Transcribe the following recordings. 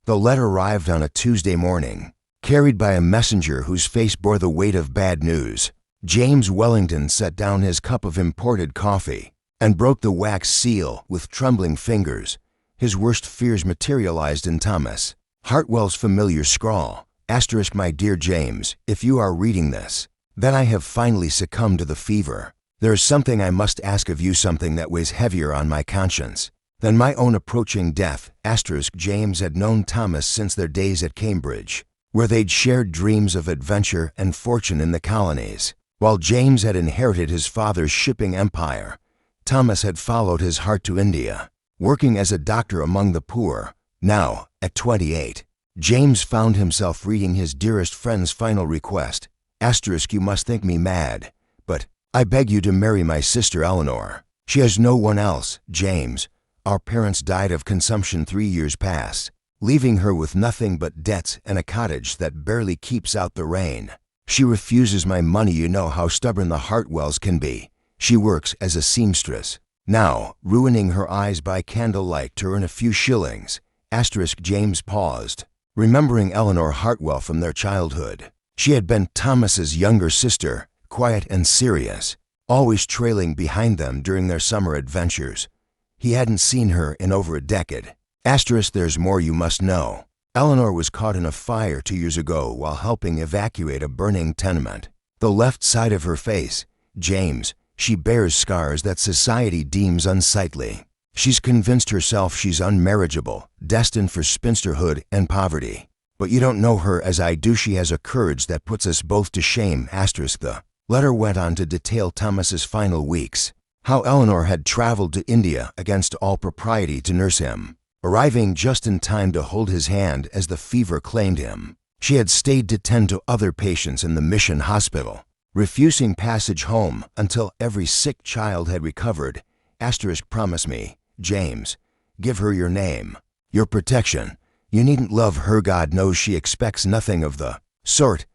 The letter arrived on a Tuesday morning, carried by a messenger whose face bore the weight of bad news. James Wellington set down his cup of imported coffee and broke the wax seal with trembling fingers. His worst fears materialized in Thomas Hartwell's familiar scrawl. *, My dear James, if you are reading this, then I have finally succumbed to the fever. There is something I must ask of you, something that weighs heavier on my conscience than my own approaching death. * James had known Thomas since their days at Cambridge, where they'd shared dreams of adventure and fortune in the colonies. While James had inherited his father's shipping empire, Thomas had followed his heart to India, working as a doctor among the poor. Now, at 28, James found himself reading his dearest friend's final request. * You must think me mad, but I beg you to marry my sister Eleanor. She has no one else, James. Our parents died of consumption 3 years past, leaving her with nothing but debts and a cottage that barely keeps out the rain. She refuses my money. You know how stubborn the Hartwells can be. She works as a seamstress, now ruining her eyes by candlelight to earn a few shillings. * James paused, remembering Eleanor Hartwell from their childhood. She had been Thomas's younger sister, quiet and serious, always trailing behind them during their summer adventures. He hadn't seen her in over a decade. * There's more you must know. Eleanor was caught in a fire 2 years ago while helping evacuate a burning tenement. The left side of her face, James, she bears scars that society deems unsightly. She's convinced herself she's unmarriageable, destined for spinsterhood and poverty. But you don't know her as I do. She has a courage that puts us both to shame. * The letter went on to detail Thomas's final weeks, how Eleanor had traveled to India against all propriety to nurse him, arriving just in time to hold his hand as the fever claimed him. She had stayed to tend to other patients in the mission hospital, refusing passage home until every sick child had recovered. * Promise me, James, give her your name, your protection. You needn't love her. God knows she expects nothing of the sort,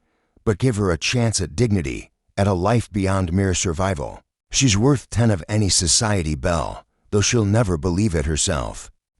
but give her a chance at dignity, at a life beyond mere survival. She's worth 10 of any society belle, though she'll never believe it herself. *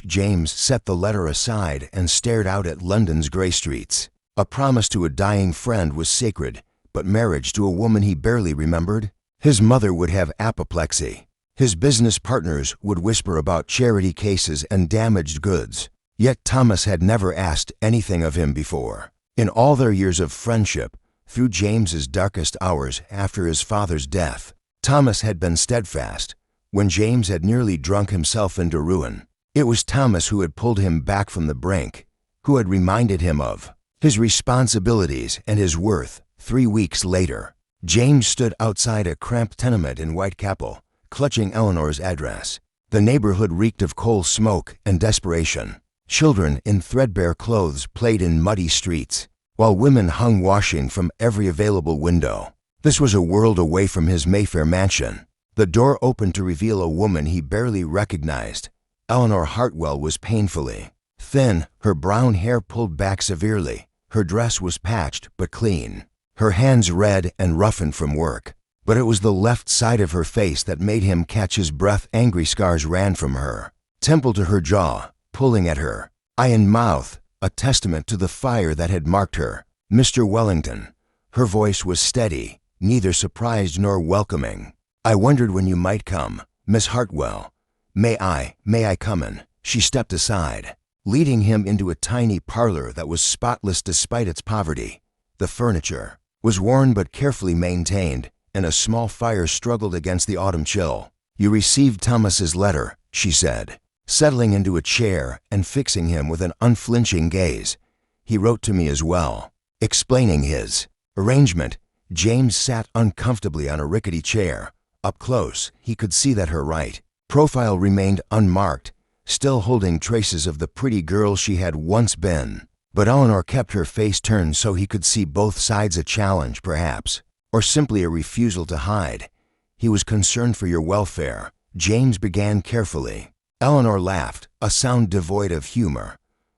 James set the letter aside and stared out at London's grey streets. A promise to a dying friend was sacred, but marriage to a woman he barely remembered? His mother would have apoplexy. His business partners would whisper about charity cases and damaged goods. Yet Thomas had never asked anything of him before. In all their years of friendship, through James's darkest hours after his father's death, Thomas had been steadfast. When James had nearly drunk himself into ruin, it was Thomas who had pulled him back from the brink, who had reminded him of his responsibilities and his worth. 3 weeks later, James stood outside a cramped tenement in Whitechapel, clutching Eleanor's address. The neighborhood reeked of coal smoke and desperation. Children in threadbare clothes played in muddy streets, while women hung washing from every available window. This was a world away from his Mayfair mansion. The door opened to reveal a woman he barely recognized. Eleanor Hartwell was painfully thin, her brown hair pulled back severely. Her dress was patched but clean, her hands red and roughened from work. But it was the left side of her face that made him catch his breath. Angry scars ran from her temple to her jaw, pulling at her eye and mouth, a testament to the fire that had marked her. Mr. Wellington. Her voice was steady, neither surprised nor welcoming. I wondered when you might come, Miss Hartwell. May I come in? She stepped aside, leading him into a tiny parlor that was spotless despite its poverty. The furniture was worn but carefully maintained, and a small fire struggled against the autumn chill. You received Thomas's letter, she said, settling into a chair and fixing him with an unflinching gaze. He wrote to me as well, explaining his arrangement. James sat uncomfortably on a rickety chair. Up close, he could see that her right profile remained unmarked, still holding traces of the pretty girl she had once been. But Eleanor kept her face turned so he could see both sides. A challenge, perhaps, or simply a refusal to hide. He was concerned for your welfare, James began carefully. Eleanor laughed, a sound devoid of humor.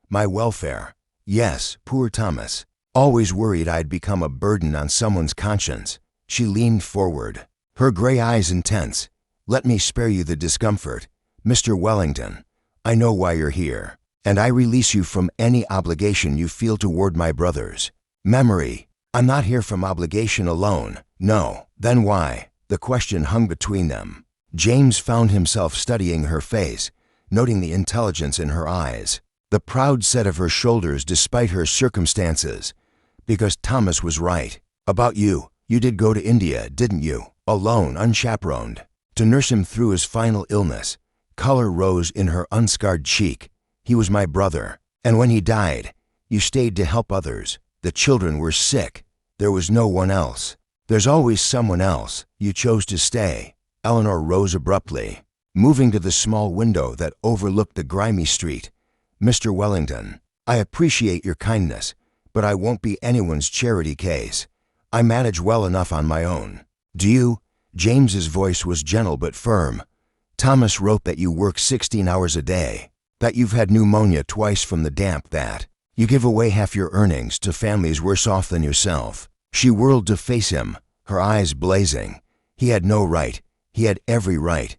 My welfare? Yes, poor Thomas. Always worried I'd become a burden on someone's conscience. She leaned forward, her gray eyes intense. Let me spare you the discomfort. Mr. Wellington, I know why you're here, and I release you from any obligation you feel toward my brothers. Memory, I'm not here from obligation alone. No, then why? The question hung between them. James found himself studying her face, noting the intelligence in her eyes, the proud set of her shoulders despite her circumstances. Because Thomas was right. About you. You did go to India, didn't you? Alone, unchaperoned. To nurse him through his final illness. Color rose in her unscarred cheek. He was my brother. And when he died, you stayed to help others. The children were sick. There was no one else. There's always someone else. You chose to stay. Eleanor rose abruptly, moving to the small window that overlooked the grimy street. Mr. Wellington, I appreciate your kindness, but I won't be anyone's charity case. I manage well enough on my own. Do you? James's voice was gentle but firm. Thomas wrote that you work 16 hours a day, that you've had pneumonia twice from the damp, that you give away half your earnings to families worse off than yourself. She whirled to face him, her eyes blazing. He had no right. He had every right.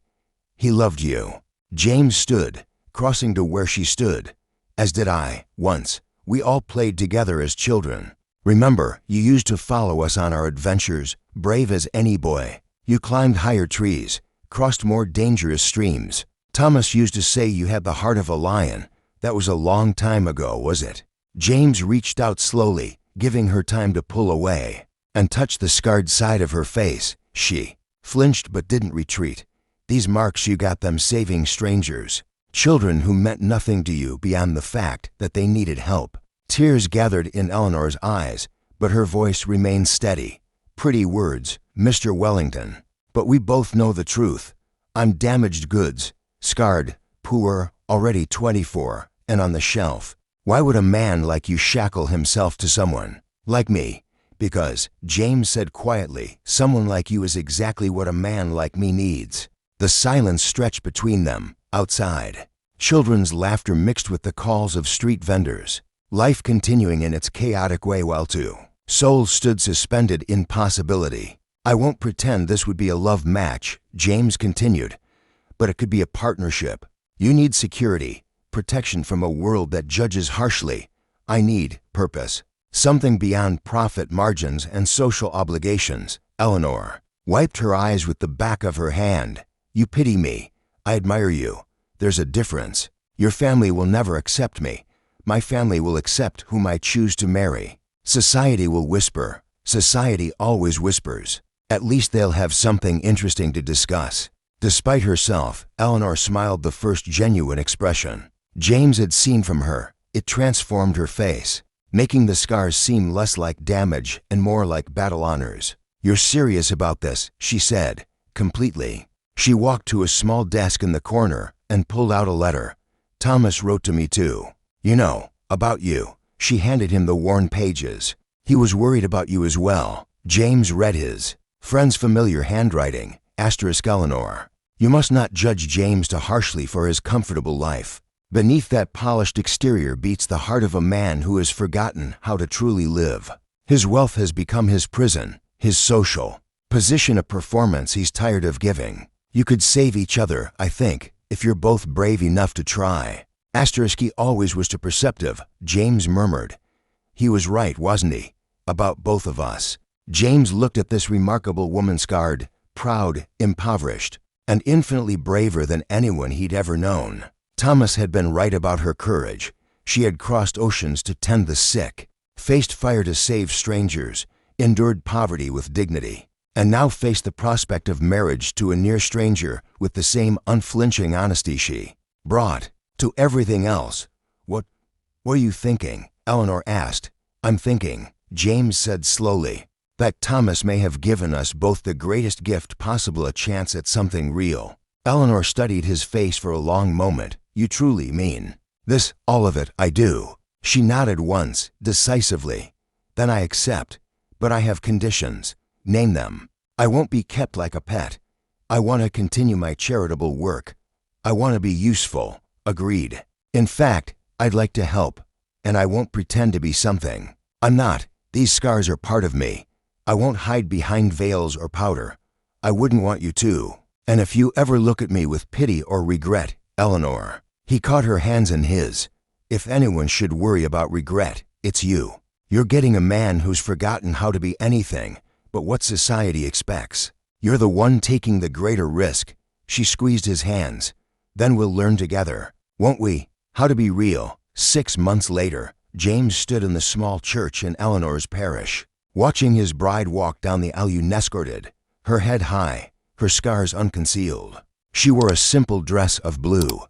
He loved you. James stood, crossing to where she stood. As did I, once. We all played together as children. Remember, you used to follow us on our adventures, brave as any boy. You climbed higher trees, crossed more dangerous streams. Thomas used to say you had the heart of a lion. That was a long time ago, was it? James reached out slowly, giving her time to pull away, and touched the scarred side of her face. She flinched but didn't retreat. These marks, you got them saving strangers, children who meant nothing to you beyond the fact that they needed help. Tears gathered in Eleanor's eyes, but her voice remained steady. Pretty words, Mr. Wellington, but we both know the truth. I'm damaged goods, scarred, poor, already 24, and on the shelf. Why would a man like you shackle himself to someone like me? Because, James said quietly, someone like you is exactly what a man like me needs. The silence stretched between them, outside. Children's laughter mixed with the calls of street vendors. Life continuing in its chaotic way while two souls stood suspended in possibility. I won't pretend this would be a love match, James continued, but it could be a partnership. You need security, protection from a world that judges harshly. I need purpose, something beyond profit margins and social obligations. Eleanor wiped her eyes with the back of her hand. You pity me. I admire you. There's a difference. Your family will never accept me. My family will accept whom I choose to marry. Society will whisper. Society always whispers. At least they'll have something interesting to discuss. Despite herself, Eleanor smiled the first genuine expression James had seen from her. It transformed her face, making the scars seem less like damage and more like battle honors. You're serious about this, she said, completely. She walked to a small desk in the corner and pulled out a letter. Thomas wrote to me too. You know, about you. She handed him the worn pages. He was worried about you as well. James read his friend's familiar handwriting, Eleanor. You must not judge James too harshly for his comfortable life. Beneath that polished exterior beats the heart of a man who has forgotten how to truly live. His wealth has become his prison, his social position a performance he's tired of giving. You could save each other, I think, if you're both brave enough to try. He always was too perceptive, James murmured. He was right, wasn't he? About both of us. James looked at this remarkable woman, scarred, proud, impoverished, and infinitely braver than anyone he'd ever known. Thomas had been right about her courage. She had crossed oceans to tend the sick, faced fire to save strangers, endured poverty with dignity, and now faced the prospect of marriage to a near stranger with the same unflinching honesty she brought to everything else. What were you thinking? Eleanor asked. I'm thinking, James said slowly, that Thomas may have given us both the greatest gift possible, a chance at something real. Eleanor studied his face for a long moment. You truly mean this? All of it, I do. She nodded once, decisively. Then I accept, but I have conditions. Name them. I won't be kept like a pet. I want to continue my charitable work. I want to be useful. Agreed. In fact, I'd like to help, and I won't pretend to be something I'm not. These scars are part of me. I won't hide behind veils or powder. I wouldn't want you to. And if you ever look at me with pity or regret, Eleanor. He caught her hands in his. If anyone should worry about regret, it's you. You're getting a man who's forgotten how to be anything but what society expects. You're the one taking the greater risk. She squeezed his hands. Then we'll learn together, won't we? How to be real. 6 months later, James stood in the small church in Eleanor's parish, watching his bride walk down the aisle unescorted, her head high, her scars unconcealed. She wore a simple dress of blue,